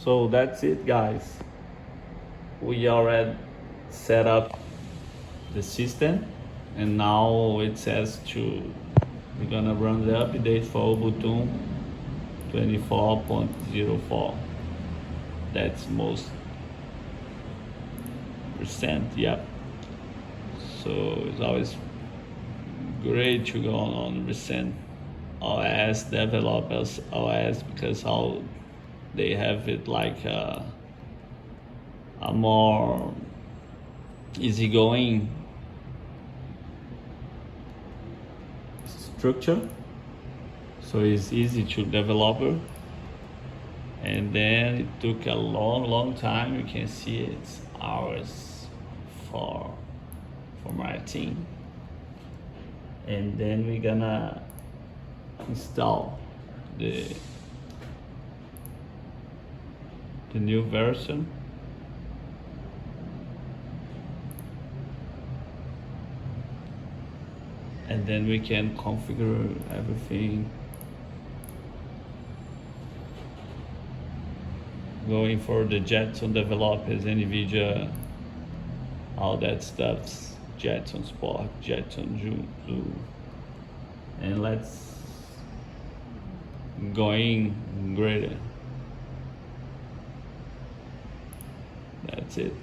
So that's it, guys. We already set up the system, and now it says we're gonna run the update for Ubuntu 24.04. That's most percent, yep. So it's always great to go on recent OS developers OS, because how they have it like a more easygoing structure, so it's easy to developer. And then it took a long time. You can see it's hours for my team. And then we're gonna install the new version. And then we can configure everything. Going for the Jetson developers, NVIDIA, all that stuff's Jetson Sport, Jetson Zoo. And let's going greater. That's it.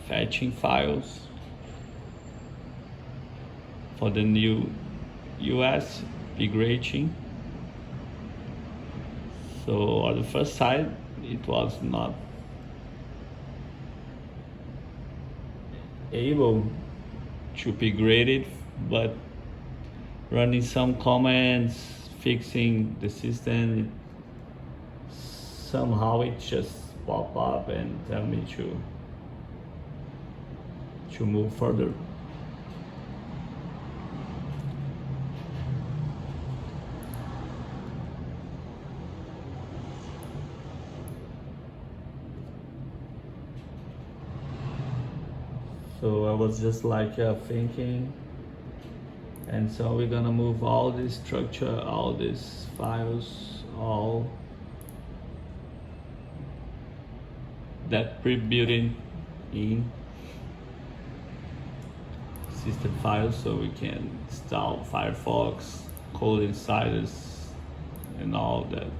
Fetching files for the new US big rating. So on the first side, it was not able to be graded, but running some commands, fixing the system, somehow it just pop up and tell me to move further. So I was just like thinking, and so we're gonna move all this structure, all these files, all that pre-built in system files, so we can install Firefox, code insiders, and all that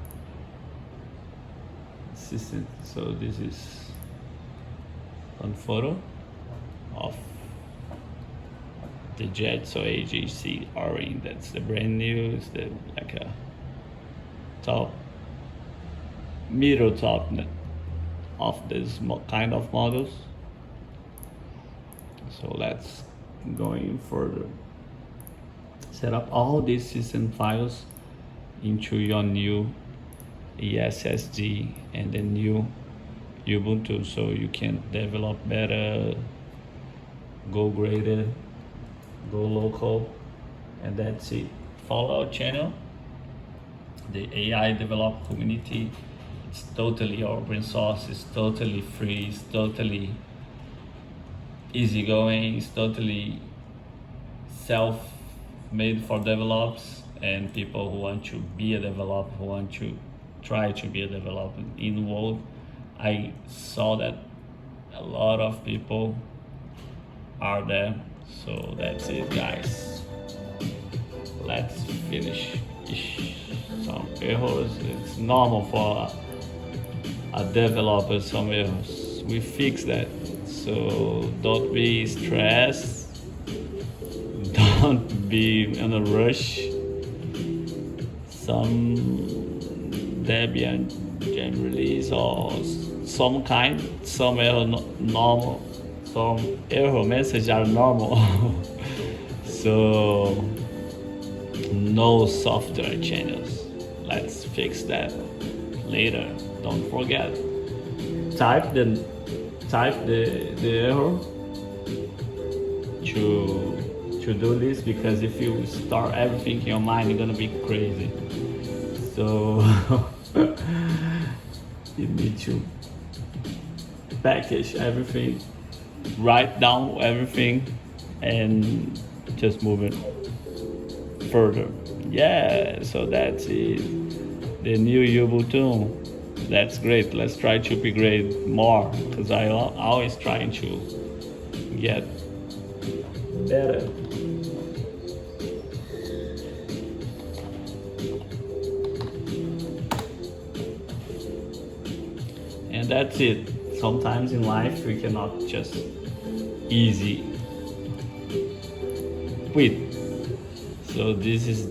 system. So this is one photo of the Jetson AGC R-Ring. That's the brand new. It's the like a middle top of this kind of models. So let's going further. Set up all these system files into your new SSD and the new Ubuntu, so you can develop better, go greater, go local. And that's it. Follow our channel, the AI developer community. It's totally open source, it's totally free, it's totally easygoing, it's totally self-made for developers and people who want to be a developer, who want to try to be a developer in the world. I saw that a lot of people are there. So that's it, guys. Let's finish. Some errors, it's normal for a developer, some errors. We fix that, so don't be stressed, don't be in a rush. Some Debian gem release or some error normal, some error messages are normal. So no software channels. Let's fix that later. Don't forget. Type the error to do this, because if you start everything in your mind, you're gonna be crazy. So you need to package everything, write down everything, and just move it further. Yeah, so that's it. the new Ubuntu. That's great. Let's try to upgrade more, because I always trying to get better. And that's it. Sometimes in life we cannot just easy quit. So this is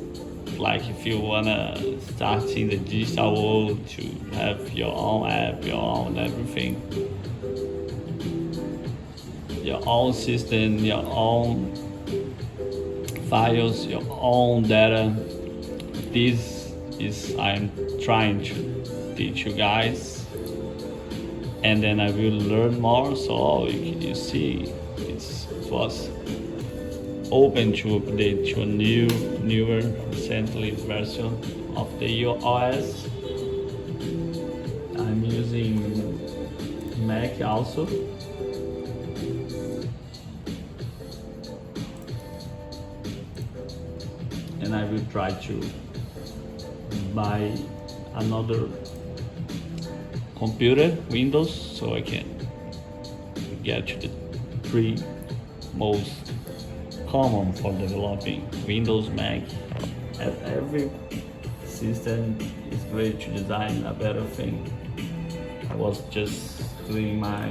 like if you wanna start in the digital world, to have your own app, your own everything, your own system, your own files, your own data. This is I'm trying to teach you guys, and then I will learn more. So you see, it was open to update to a newer, recently version of the OS. I'm using Mac also. And I will try to buy another computer, Windows, so I can get to the 3 most common for developing: Windows, Mac. Every system is great to design a better thing. I was just doing my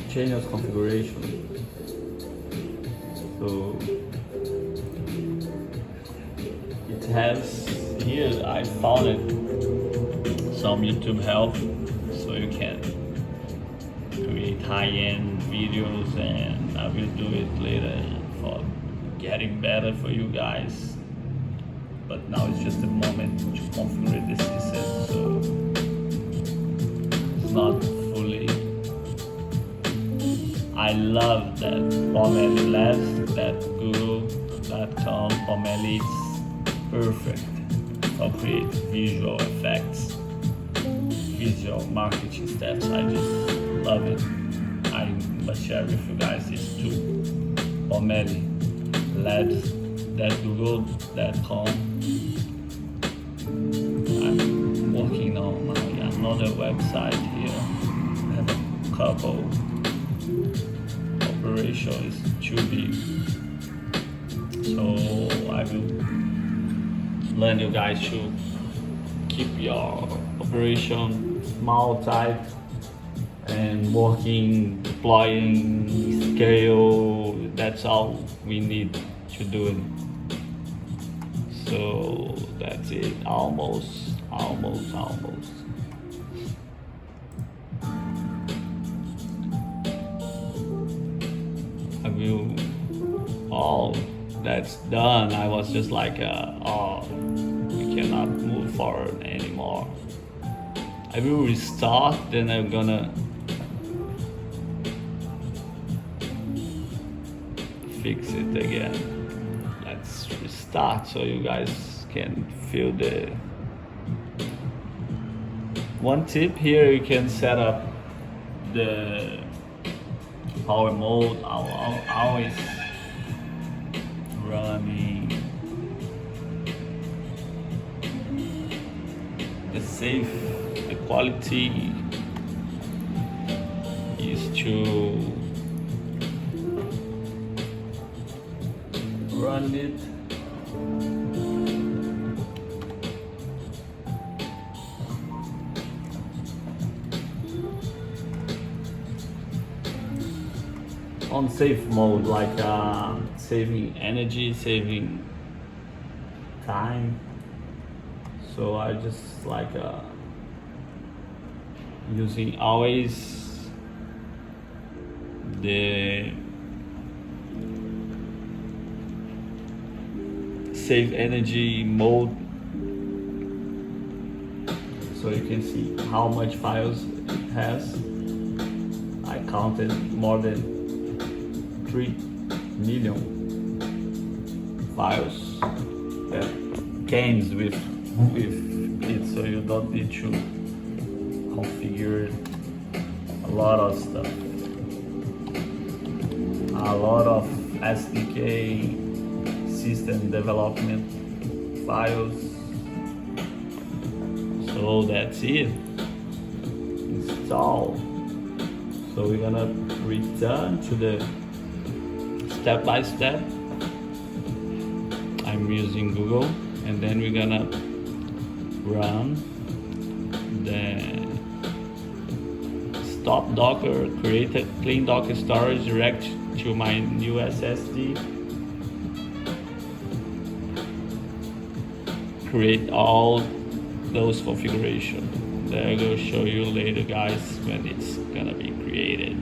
change configuration. So it has here, I found it some YouTube help, so you can create high-end videos, and I will do it later for getting better for you guys. But now it's just a moment to configure this system, so it's not fully. I love that Pomeli Labs, that Google.com Pomeli is perfect for create visual effects, visual marketing steps. I just love it. I must share with you guys these two Pomeli Labs, that Google.com. I'm working on another website here. I have a couple. Operation is too big, so I will learn you guys to keep your operation small, tight, and working, deploying, scale. That's all we need to do it. So that's it. Almost. I will. Oh, that's done. I was just like, oh, we cannot move forward anymore. I will restart, then I'm gonna fix it again. Let's restart so you guys can feel the. One tip here, you can set up the power mode. I'll always running the safe. The quality is to run it on safe mode, like saving energy, saving time. So I just like using always the save energy mode, so you can see how much files it has. I counted more than 3 million files that came with it, so you don't need to configure a lot of stuff, a lot of SDK system development files. So that's it. Install. So we're gonna return to the step by step. I'm using Google, and then we're gonna run the stop Docker, create a clean Docker storage direct to my new SSD, create all those configuration. That I will show you later, guys, when it's gonna be created.